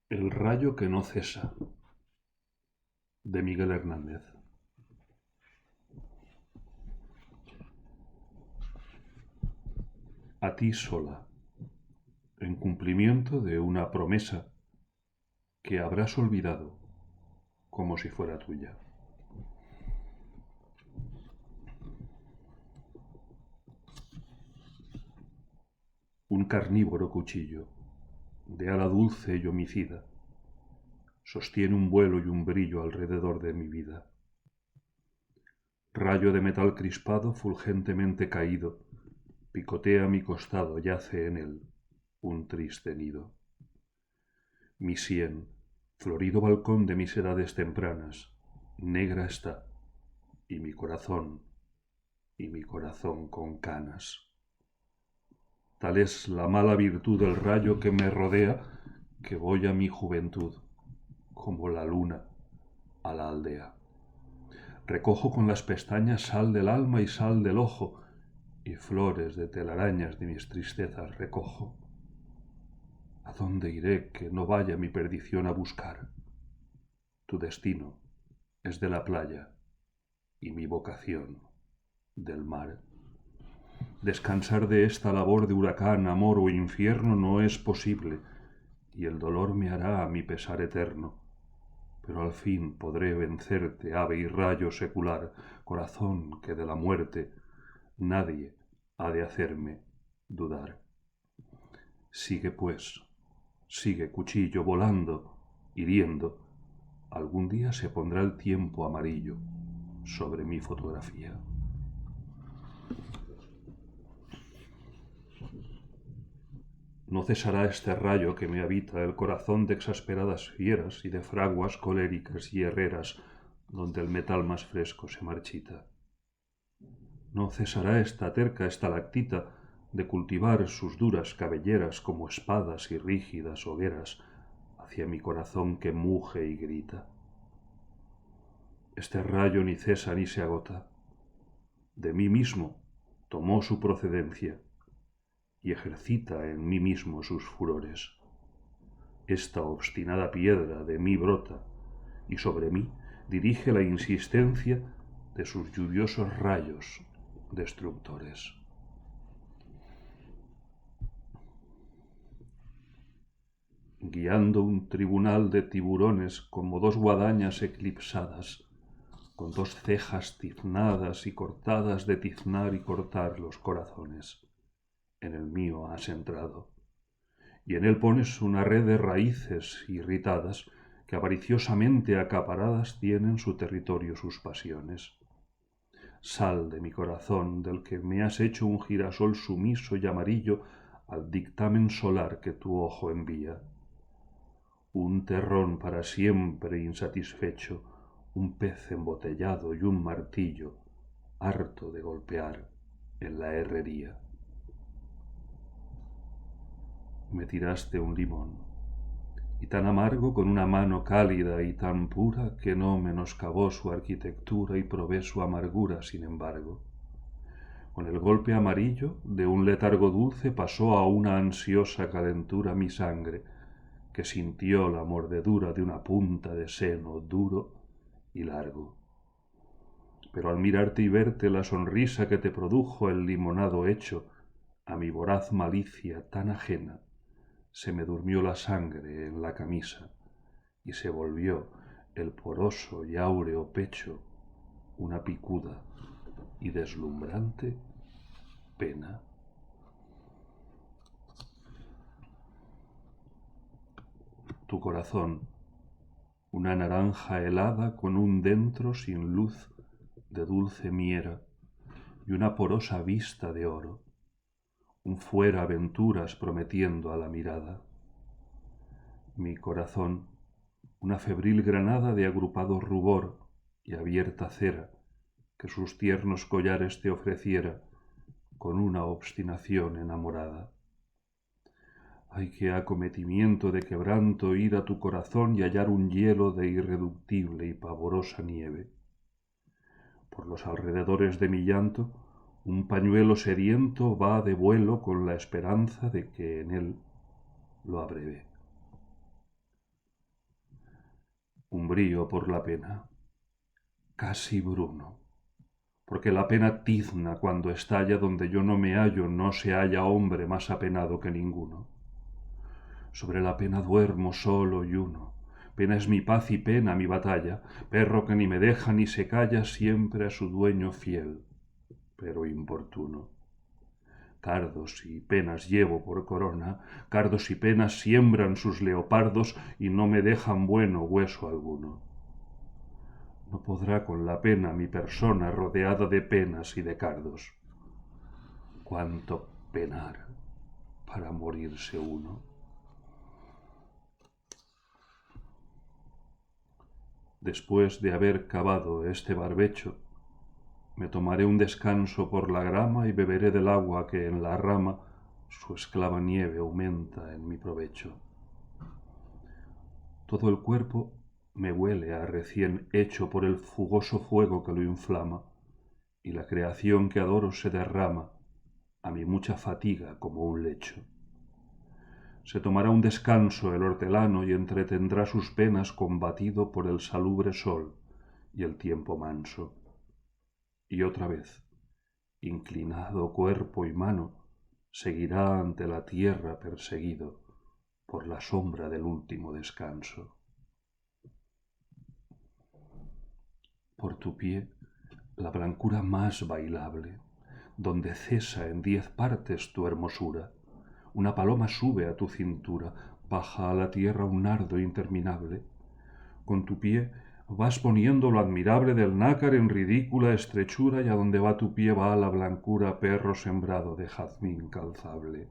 El rayo que no cesa, de Miguel Hernández. A ti sola, en cumplimiento de una promesa que habrás olvidado como si fuera tuya. Un carnívoro cuchillo, de ala dulce y homicida, sostiene un vuelo y un brillo alrededor de mi vida. Rayo de metal crispado, fulgentemente caído, picotea mi costado, yace en él un triste nido. Mi sien, florido balcón de mis edades tempranas, negra está, y mi corazón con canas. Tal es la mala virtud del rayo que me rodea, que voy a mi juventud, como la luna a la aldea. Recojo con las pestañas sal del alma y sal del ojo, y flores de telarañas de mis tristezas recojo. ¿A dónde iré que no vaya mi perdición a buscar? Tu destino es de la playa y mi vocación del mar. Descansar de esta labor de huracán, amor o infierno no es posible, y el dolor me hará a mi pesar eterno. Pero al fin podré vencerte, ave y rayo secular, corazón que de la muerte nadie ha de hacerme dudar. Sigue pues, sigue cuchillo volando, hiriendo. Algún día se pondrá el tiempo amarillo sobre mi fotografía. No cesará este rayo que me habita el corazón de exasperadas fieras y de fraguas coléricas y herreras, donde el metal más fresco se marchita. No cesará esta terca estalactita de cultivar sus duras cabelleras como espadas y rígidas hogueras hacia mi corazón que muge y grita. Este rayo ni cesa ni se agota. De mí mismo tomó su procedencia y ejercita en mí mismo sus furores. Esta obstinada piedra de mí brota y sobre mí dirige la insistencia de sus lluviosos rayos destructores. Guiando un tribunal de tiburones como dos guadañas eclipsadas, con dos cejas tiznadas y cortadas de tiznar y cortar los corazones. En el mío has entrado, y en él pones una red de raíces irritadas que avariciosamente acaparadas tienen su territorio sus pasiones. Sal de mi corazón, del que me has hecho un girasol sumiso y amarillo al dictamen solar que tu ojo envía. Un terrón para siempre insatisfecho, un pez embotellado y un martillo, harto de golpear en la herrería. Me tiraste un limón, y tan amargo con una mano cálida y tan pura que no menoscabó su arquitectura y probé su amargura sin embargo. Con el golpe amarillo de un letargo dulce pasó a una ansiosa calentura mi sangre, que sintió la mordedura de una punta de seno duro y largo. Pero al mirarte y verte la sonrisa que te produjo el limonado hecho, a mi voraz malicia tan ajena, se me durmió la sangre en la camisa y se volvió el poroso y áureo pecho una picuda y deslumbrante pena. Tu corazón, una naranja helada con un dentro sin luz de dulce miera y una porosa vista de oro, un fuera aventuras prometiendo a la mirada. Mi corazón, una febril granada de agrupado rubor y abierta cera, que sus tiernos collares te ofreciera con una obstinación enamorada. Ay, qué acometimiento de quebranto ir a tu corazón y hallar un hielo de irreductible y pavorosa nieve. Por los alrededores de mi llanto, un pañuelo sediento va de vuelo con la esperanza de que en él lo abreve. umbrío por la pena, casi bruno, porque la pena tizna cuando estalla donde yo no me hallo, no se halla hombre más apenado que ninguno. Sobre la pena duermo solo y uno, pena es mi paz y pena mi batalla, perro que ni me deja ni se calla, siempre a su dueño fiel, pero importuno. Cardos y penas llevo por corona, cardos y penas siembran sus leopardos y no me dejan bueno hueso alguno. No podrá con la pena mi persona rodeada de penas y de cardos. Cuánto penar para morirse uno. Después de haber cavado este barbecho, me tomaré un descanso por la grama y beberé del agua que en la rama su esclava nieve aumenta en mi provecho. Todo el cuerpo me huele a recién hecho por el fugoso fuego que lo inflama, y la creación que adoro se derrama a mi mucha fatiga como un lecho. Se tomará un descanso el hortelano y entretendrá sus penas combatido por el salubre sol y el tiempo manso. Y otra vez, inclinado cuerpo y mano, seguirá ante la tierra perseguido por la sombra del último descanso. Por tu pie, la blancura más bailable, donde cesa en 10 partes tu hermosura. Una paloma sube a tu cintura, baja a la tierra un nardo interminable. Con tu pie vas poniendo lo admirable del nácar en ridícula estrechura, y a donde va tu pie va la blancura, perro sembrado de jazmín calzable.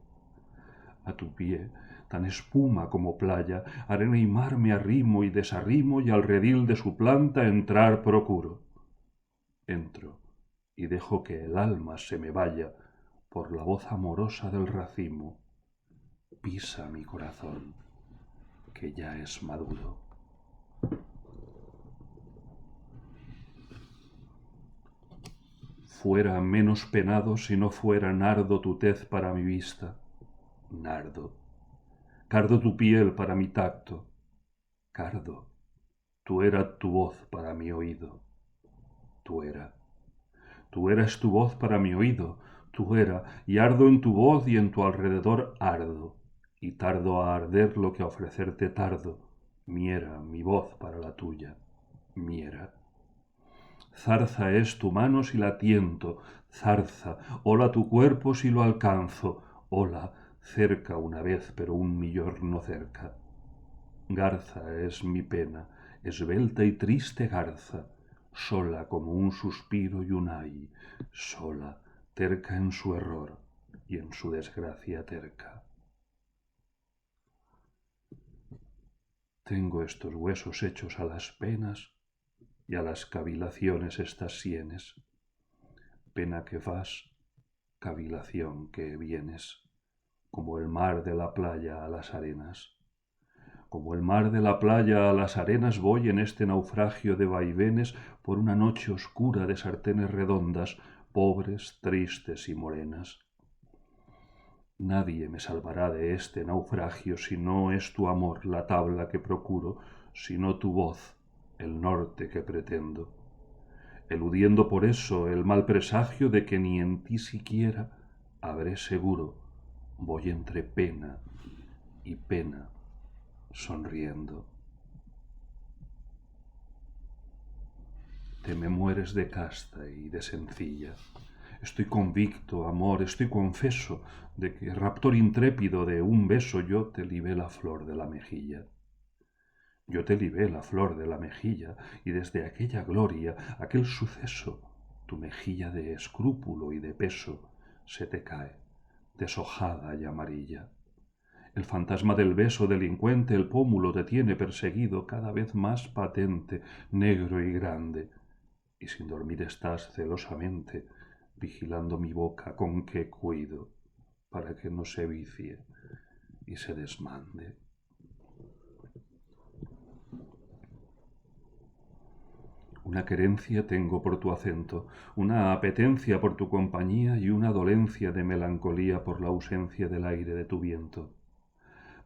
A tu pie, tan espuma como playa, arena y mar me arrimo y desarrimo, y al redil de su planta entrar procuro. Entro y dejo que el alma se me vaya por la voz amorosa del racimo. Pisa mi corazón, que ya es maduro. Fuera menos penado si no fuera nardo tu tez para mi vista, nardo. Cardo tu piel para mi tacto, cardo. Tú era tu voz para mi oído, tú era. Tú eras tu voz para mi oído, tú era, y ardo en tu voz y en tu alrededor ardo, y tardo a arder lo que a ofrecerte tardo, miera mi voz para la tuya, miera. Zarza es tu mano si la tiento, zarza, hola tu cuerpo si lo alcanzo, hola, cerca una vez pero un millón no cerca. Garza es mi pena, esbelta y triste garza, sola como un suspiro y un ay, sola, terca en su error y en su desgracia terca. Tengo estos huesos hechos a las penas y a las cavilaciones estas sienes. Pena que vas, cavilación que vienes, como el mar de la playa a las arenas. Como el mar de la playa a las arenas voy en este naufragio de vaivenes por una noche oscura de sartenes redondas, pobres, tristes y morenas. Nadie me salvará de este naufragio si no es tu amor la tabla que procuro, sino tu voz el norte que pretendo, eludiendo por eso el mal presagio de que ni en ti siquiera habré seguro, voy entre pena y pena sonriendo. Te me mueres de casta y de sencilla. Estoy convicto, amor, estoy confeso de que, raptor intrépido de un beso, yo te libé la flor de la mejilla. Yo te libé la flor de la mejilla, y desde aquella gloria, aquel suceso, tu mejilla de escrúpulo y de peso se te cae, deshojada y amarilla. El fantasma del beso delincuente el pómulo te tiene perseguido cada vez más patente, negro y grande, y sin dormir estás celosamente vigilando mi boca con qué cuido para que no se vicie y se desmande. Una querencia tengo por tu acento, una apetencia por tu compañía y una dolencia de melancolía por la ausencia del aire de tu viento.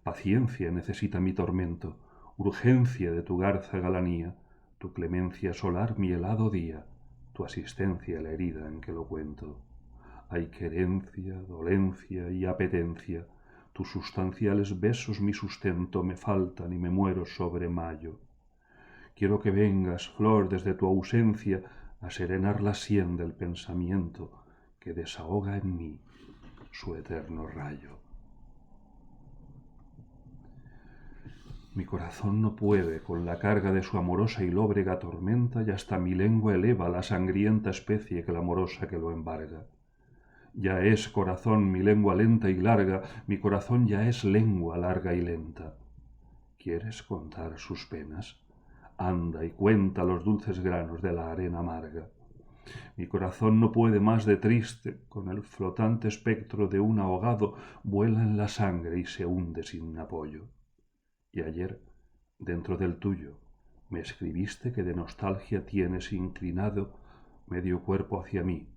Paciencia necesita mi tormento, urgencia de tu garza galanía, tu clemencia solar mi helado día, tu asistencia la herida en que lo cuento. Hay querencia, dolencia y apetencia, tus sustanciales besos mi sustento me faltan y me muero sobre mayo. Quiero que vengas, flor, desde tu ausencia, a serenar la sien del pensamiento que desahoga en mí su eterno rayo. Mi corazón no puede con la carga de su amorosa y lóbrega tormenta, y hasta mi lengua eleva la sangrienta especie clamorosa que lo embarga. Ya es corazón mi lengua lenta y larga, mi corazón ya es lengua larga y lenta. ¿Quieres contar sus penas? Anda y cuenta los dulces granos de la arena amarga. Mi corazón no puede más de triste, con el flotante espectro de un ahogado, vuela en la sangre y se hunde sin apoyo. Y ayer, dentro del tuyo, me escribiste que de nostalgia tienes inclinado medio cuerpo hacia mí,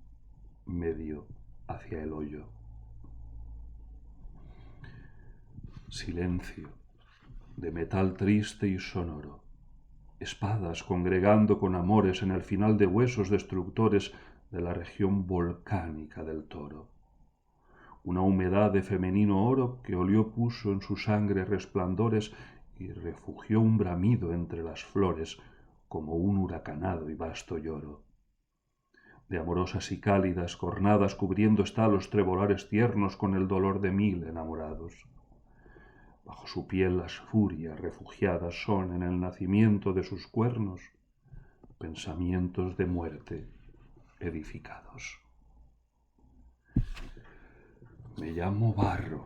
medio hacia el hoyo. Silencio, de metal triste y sonoro, espadas congregando con amores en el final de huesos destructores de la región volcánica del Toro. Una humedad de femenino oro que olió puso en su sangre resplandores y refugió un bramido entre las flores como un huracanado y vasto lloro. De amorosas y cálidas cornadas cubriendo está los trebolares tiernos con el dolor de 1000 enamorados. Bajo su piel las furias refugiadas son en el nacimiento de sus cuernos pensamientos de muerte edificados. Me llamo Barro,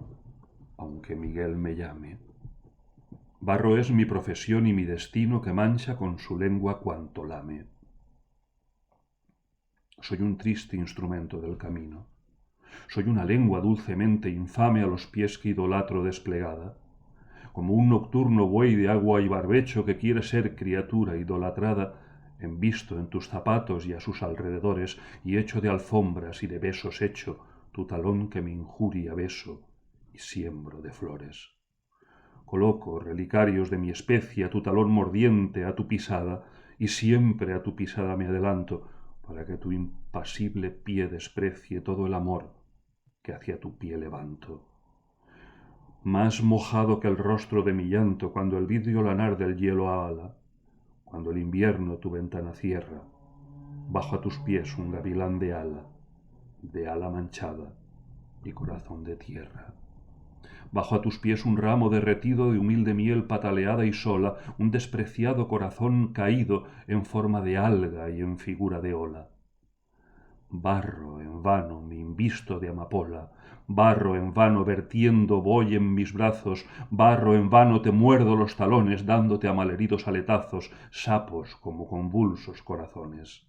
aunque Miguel me llame. Barro es mi profesión y mi destino que mancha con su lengua cuanto lame. Soy un triste instrumento del camino. Soy una lengua dulcemente infame a los pies que idolatro desplegada, como un nocturno buey de agua y barbecho que quiere ser criatura idolatrada, envisto en tus zapatos y a sus alrededores, y hecho de alfombras y de besos hecho, tu talón que me injuria beso y siembro de flores. Coloco relicarios de mi especie a tu talón mordiente, a tu pisada, y siempre a tu pisada me adelanto, para que tu impasible pie desprecie todo el amor que hacia tu pie levanto. Más mojado que el rostro de mi llanto cuando el vidrio lanar del hielo ala, cuando el invierno tu ventana cierra, bajo a tus pies un gavilán de ala manchada y corazón de tierra. Bajo a tus pies un ramo derretido de humilde miel pataleada y sola, un despreciado corazón caído en forma de alga y en figura de ola. Barro en vano me invisto de amapola, barro en vano vertiendo voy en mis brazos, barro en vano te muerdo los talones dándote a malheridos aletazos, sapos como convulsos corazones.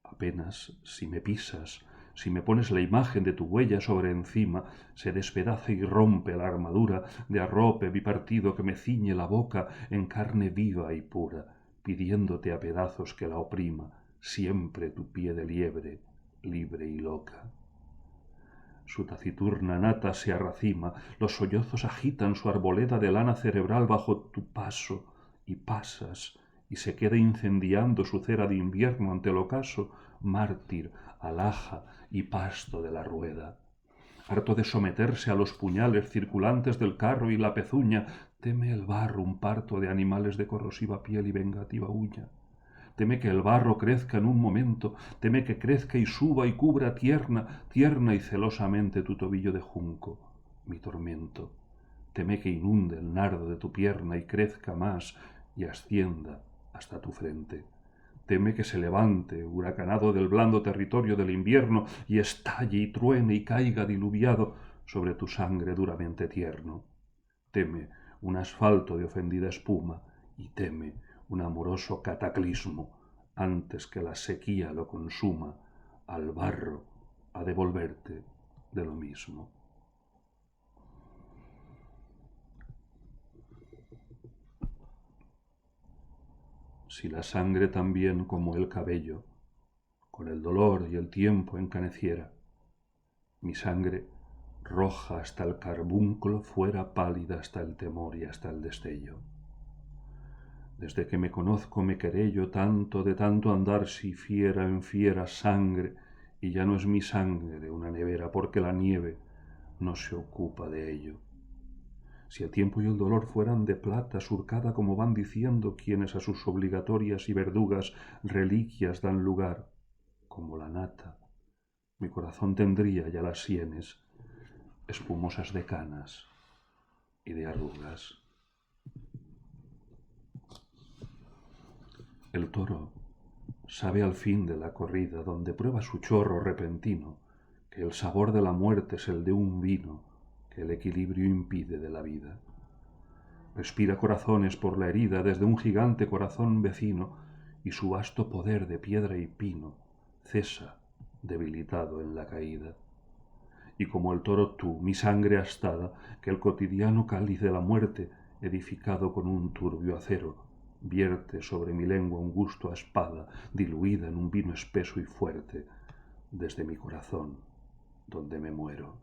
Apenas si me pisas, si me pones la imagen de tu huella sobre encima, se despedaza y rompe la armadura de arrope bipartido que me ciñe la boca en carne viva y pura, pidiéndote a pedazos que la oprima, siempre tu pie de liebre, libre y loca. Su taciturna nata se arracima, los sollozos agitan su arboleda de lana cerebral bajo tu paso, y pasas, y se queda incendiando su cera de invierno ante el ocaso, mártir, alhaja y pasto de la rueda. Harto de someterse a los puñales circulantes del carro y la pezuña, teme el barro un parto de animales de corrosiva piel y vengativa uña. Teme que el barro crezca en un momento, teme que crezca y suba y cubra tierna, tierna y celosamente tu tobillo de junco, mi tormento. Teme que inunde el nardo de tu pierna y crezca más y ascienda hasta tu frente. Teme que se levante, huracanado del blando territorio del invierno, y estalle y truene y caiga diluviado sobre tu sangre duramente tierno. Teme un asfalto de ofendida espuma, y teme un amoroso cataclismo, antes que la sequía lo consuma, al barro a devolverte de lo mismo. Si la sangre también como el cabello, con el dolor y el tiempo encaneciera, mi sangre, roja hasta el carbunclo, fuera pálida hasta el temor y hasta el destello. Desde que me conozco me querello tanto de tanto andar si fiera en fiera sangre, y ya no es mi sangre una nevera, porque la nieve no se ocupa de ello. Si el tiempo y el dolor fueran de plata surcada, como van diciendo quienes a sus obligatorias y verdugas reliquias dan lugar, como la nata, mi corazón tendría ya las sienes espumosas de canas y de arrugas. El toro sabe al fin de la corrida, donde prueba su chorro repentino, que el sabor de la muerte es el de un vino que el equilibrio impide de la vida. Respira corazones por la herida desde un gigante corazón vecino, y su vasto poder de piedra y pino cesa debilitado en la caída. Y como el toro tú, mi sangre astada, que el cotidiano cáliz de la muerte, edificado con un turbio acero, vierte sobre mi lengua un gusto a espada, diluida en un vino espeso y fuerte, desde mi corazón, donde me muero.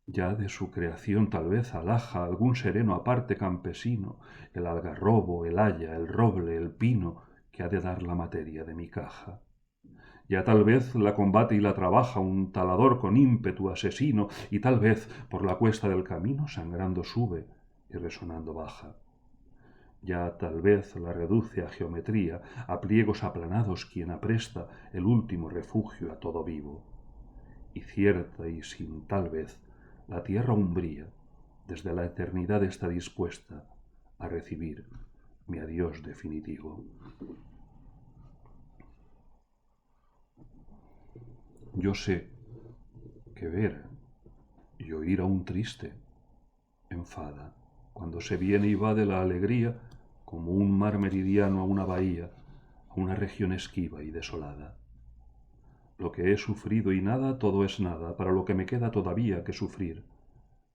Ya de su creación tal vez alhaja algún sereno aparte campesino, el algarrobo, el haya, el roble, el pino, que ha de dar la materia de mi caja. Ya tal vez la combate y la trabaja un talador con ímpetu asesino, y tal vez por la cuesta del camino sangrando sube y resonando baja. Ya tal vez la reduce a geometría, a pliegos aplanados quien apresta el último refugio a todo vivo. Y cierta y sin tal vez, la tierra umbría desde la eternidad está dispuesta a recibir mi adiós definitivo. Yo sé que ver y oír a un triste enfada, cuando se viene y va de la alegría como un mar meridiano a una bahía, a una región esquiva y desolada. Lo que he sufrido y nada, todo es nada, para lo que me queda todavía que sufrir,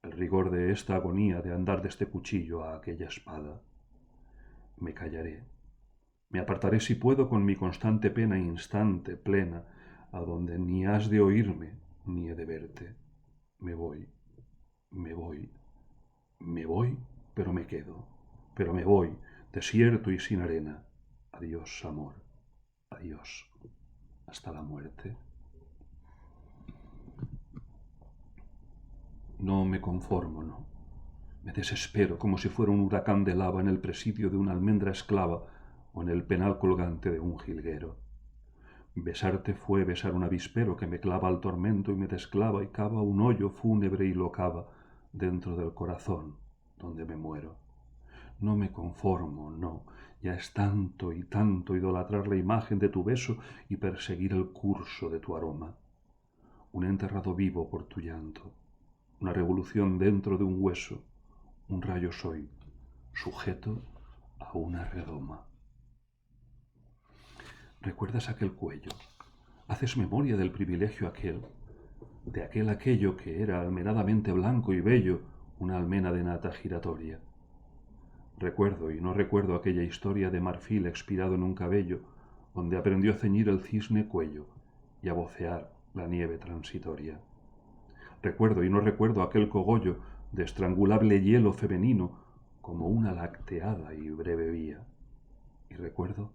el rigor de esta agonía de andar de este cuchillo a aquella espada. Me callaré, me apartaré si puedo con mi constante pena instante, plena, a donde ni has de oírme ni he de verte. Me voy, me voy, me voy, pero me quedo, pero me voy, desierto y sin arena. Adiós, amor, adiós, hasta la muerte. No me conformo, no. Me desespero como si fuera un huracán de lava en el presidio de una almendra esclava o en el penal colgante de un jilguero. Besarte fue besar un avispero que me clava al tormento y me desclava y cava un hoyo fúnebre y lo cava dentro del corazón donde me muero. No me conformo, no. Ya es tanto y tanto idolatrar la imagen de tu beso y perseguir el curso de tu aroma. Un enterrado vivo por tu llanto, una revolución dentro de un hueso, un rayo soy, sujeto a una redoma. ¿Recuerdas aquel cuello? ¿Haces memoria del privilegio aquel? De aquello que era almenadamente blanco y bello, una almena de nata giratoria. Recuerdo y no recuerdo aquella historia de marfil expirado en un cabello, donde aprendió a ceñir el cisne cuello y a vocear la nieve transitoria. Recuerdo y no recuerdo aquel cogollo de estrangulable hielo femenino como una lacteada y breve vía. Y recuerdo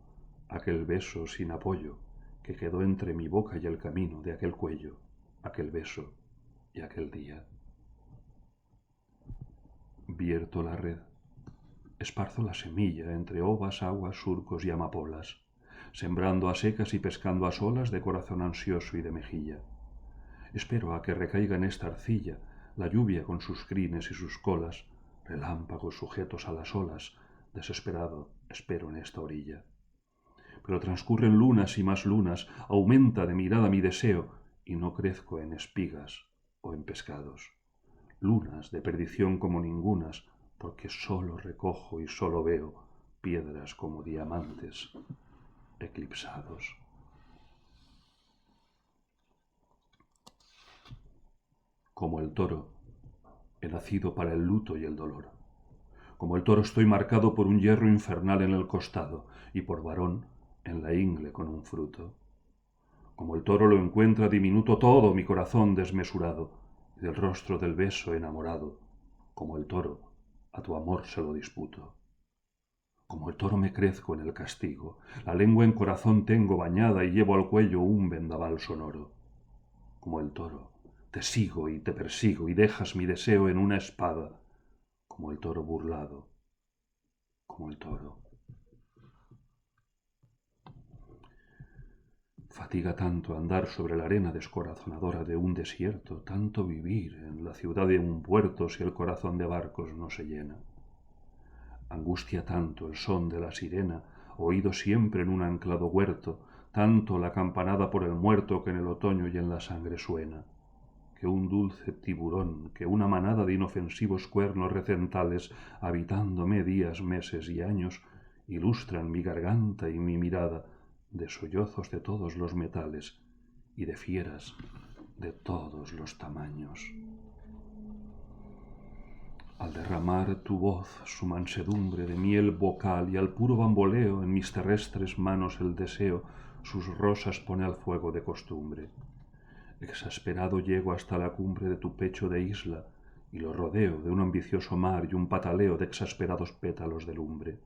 aquel beso sin apoyo que quedó entre mi boca y el camino de aquel cuello, aquel beso y aquel día. Vierto la red, esparzo la semilla entre ovas, aguas, surcos y amapolas, sembrando a secas y pescando a solas de corazón ansioso y de mejilla. Espero a que recaiga en esta arcilla la lluvia con sus crines y sus colas, relámpagos sujetos a las olas, desesperado espero en esta orilla. Pero transcurren lunas y más lunas, aumenta de mirada mi deseo, y no crezco en espigas o en pescados. Lunas de perdición como ningunas, porque solo recojo y solo veo piedras como diamantes eclipsados. Como el toro, he nacido para el luto y el dolor. Como el toro estoy marcado por un hierro infernal en el costado y por varón en la ingle con un fruto. Como el toro lo encuentra diminuto todo mi corazón desmesurado, y del rostro del beso enamorado, como el toro a tu amor se lo disputo. Como el toro me crezco en el castigo, la lengua en corazón tengo bañada y llevo al cuello un vendaval sonoro. Como el toro, te sigo y te persigo y dejas mi deseo en una espada, como el toro burlado, como el toro. Fatiga tanto andar sobre la arena descorazonadora de un desierto, tanto vivir en la ciudad de un puerto si el corazón de barcos no se llena. Angustia tanto el son de la sirena, oído siempre en un anclado huerto, tanto la campanada por el muerto que en el otoño y en la sangre suena, que un dulce tiburón, que una manada de inofensivos cuernos recentales, habitándome días, meses y años, ilustran mi garganta y mi mirada, de sollozos de todos los metales y de fieras de todos los tamaños. Al derramar tu voz su mansedumbre de miel vocal y al puro bamboleo en mis terrestres manos el deseo sus rosas pone al fuego de costumbre. Exasperado llego hasta la cumbre de tu pecho de isla y lo rodeo de un ambicioso mar y un pataleo de exasperados pétalos de lumbre.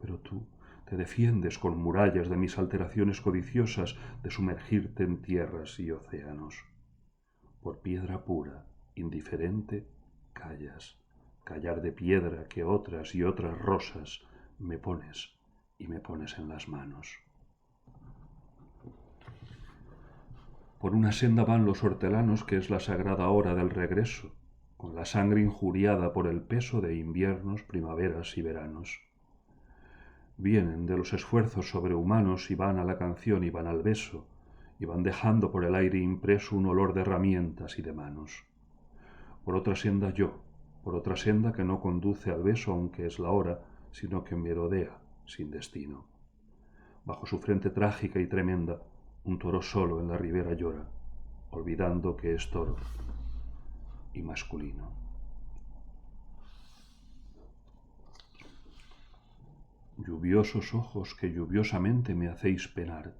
Pero tú te defiendes con murallas de mis alteraciones codiciosas de sumergirte en tierras y océanos. Por piedra pura, indiferente, callas, callar de piedra que otras y otras rosas me pones y me pones en las manos. Por una senda van los hortelanos que es la sagrada hora del regreso, con la sangre injuriada por el peso de inviernos, primaveras y veranos. Vienen de los esfuerzos sobrehumanos y van a la canción y van al beso, y van dejando por el aire impreso un olor de herramientas y de manos. Por otra senda yo, por otra senda que no conduce al beso aunque es la hora, sino que merodea sin destino. Bajo su frente trágica y tremenda, un toro solo en la ribera llora, olvidando que es toro y masculino. Lluviosos ojos que lluviosamente me hacéis penar,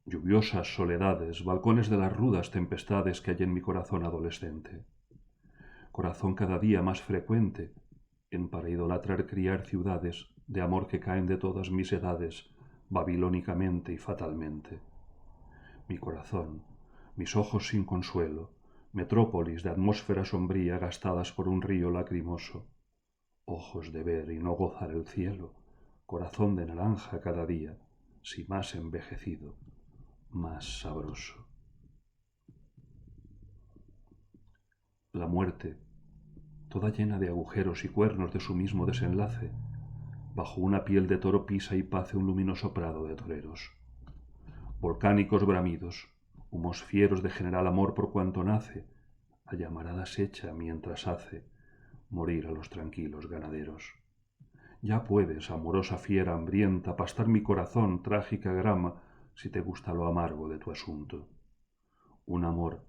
lluviosas soledades, balcones de las rudas tempestades que hay en mi corazón adolescente. Corazón cada día más frecuente en para idolatrar criar ciudades de amor que caen de todas mis edades, babilónicamente y fatalmente. Mi corazón, mis ojos sin consuelo, metrópolis de atmósfera sombría gastadas por un río lacrimoso, ojos de ver y no gozar el cielo, corazón de naranja cada día, si más envejecido, más sabroso. La muerte, toda llena de agujeros y cuernos de su mismo desenlace, bajo una piel de toro pisa y pace un luminoso prado de toreros. Volcánicos bramidos, humos fieros de general amor por cuanto nace, a llamarada secha mientras hace morir a los tranquilos ganaderos. Ya puedes, amorosa fiera hambrienta, pastar mi corazón, trágica grama, si te gusta lo amargo de tu asunto. Un amor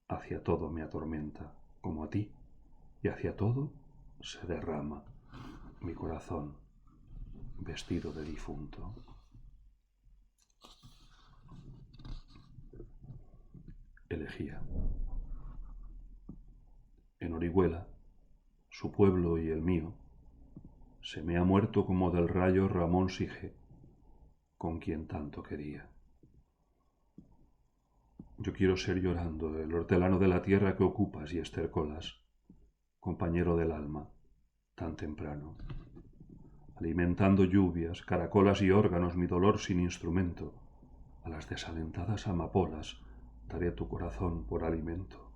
hacia todo me atormenta, como a ti, y hacia todo se derrama mi corazón vestido de difunto. Elegía. En Orihuela, su pueblo y el mío, se me ha muerto como del rayo Ramón Sige, con quien tanto quería. Yo quiero ser llorando el hortelano de la tierra que ocupas y estercolas, compañero del alma, tan temprano. Alimentando lluvias, caracolas y órganos mi dolor sin instrumento, a las desalentadas amapolas daré tu corazón por alimento.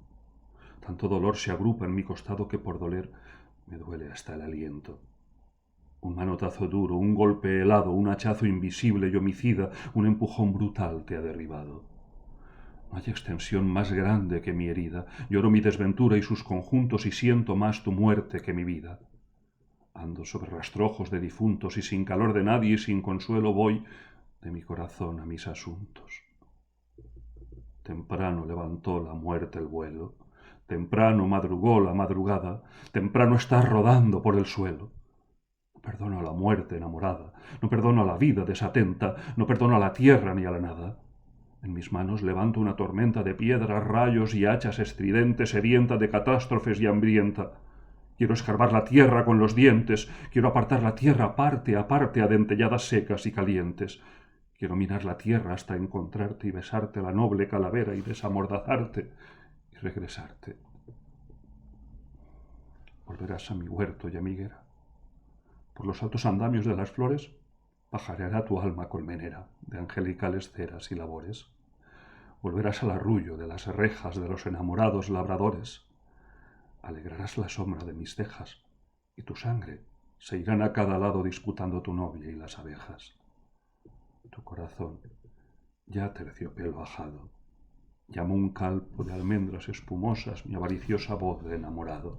Tanto dolor se agrupa en mi costado que por doler me duele hasta el aliento. Un manotazo duro, un golpe helado, un hachazo invisible y homicida, un empujón brutal te ha derribado. No hay extensión más grande que mi herida. Lloro mi desventura y sus conjuntos y siento más tu muerte que mi vida. Ando sobre rastrojos de difuntos y sin calor de nadie y sin consuelo voy de mi corazón a mis asuntos. Temprano levantó la muerte el vuelo, temprano madrugó la madrugada, temprano está rodando por el suelo. No perdono a la muerte enamorada, no perdono a la vida desatenta, no perdono a la tierra ni a la nada. En mis manos levanto una tormenta de piedras, rayos y hachas estridentes, sedienta de catástrofes y hambrienta, Quiero escarbar la tierra con los dientes, quiero apartar la tierra parte a parte a dentelladas secas y calientes. Quiero mirar la tierra hasta encontrarte y besarte la noble calavera y desamordazarte y regresarte. Volverás a mi huerto y a mi higuera. Por los altos andamios de las flores pajareará tu alma colmenera de angelicales ceras y labores. Volverás al arrullo de las rejas de los enamorados labradores. Alegrarás la sombra de mis cejas y tu sangre se irán a cada lado disputando tu novia y las abejas. Tu corazón, ya terciopelo ajado, llamó un calpo de almendras espumosas mi avariciosa voz de enamorado.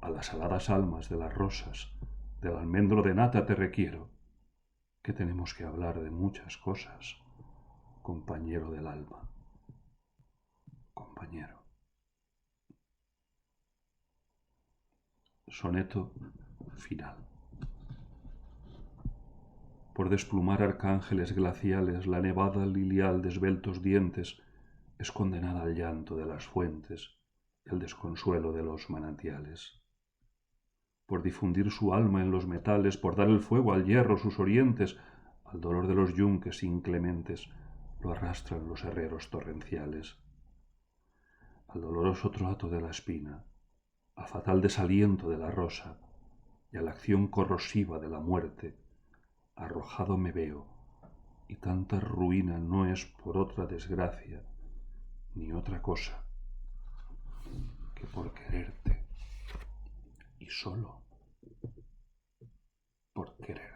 A las aladas almas de las rosas, del almendro de nata te requiero, que tenemos que hablar de muchas cosas, compañero del alma, compañero. Soneto final. Por desplumar arcángeles glaciales, la nevada lilial de esbeltos dientes es condenada al llanto de las fuentes y al desconsuelo de los manantiales. Por difundir su alma en los metales, por dar el fuego al hierro sus orientes, al dolor de los yunques inclementes lo arrastran los herreros torrenciales. Al doloroso trato de la espina, al fatal desaliento de la rosa y a la acción corrosiva de la muerte, arrojado me veo, y tanta ruina no es por otra desgracia ni otra cosa que por quererte, y solo por querer.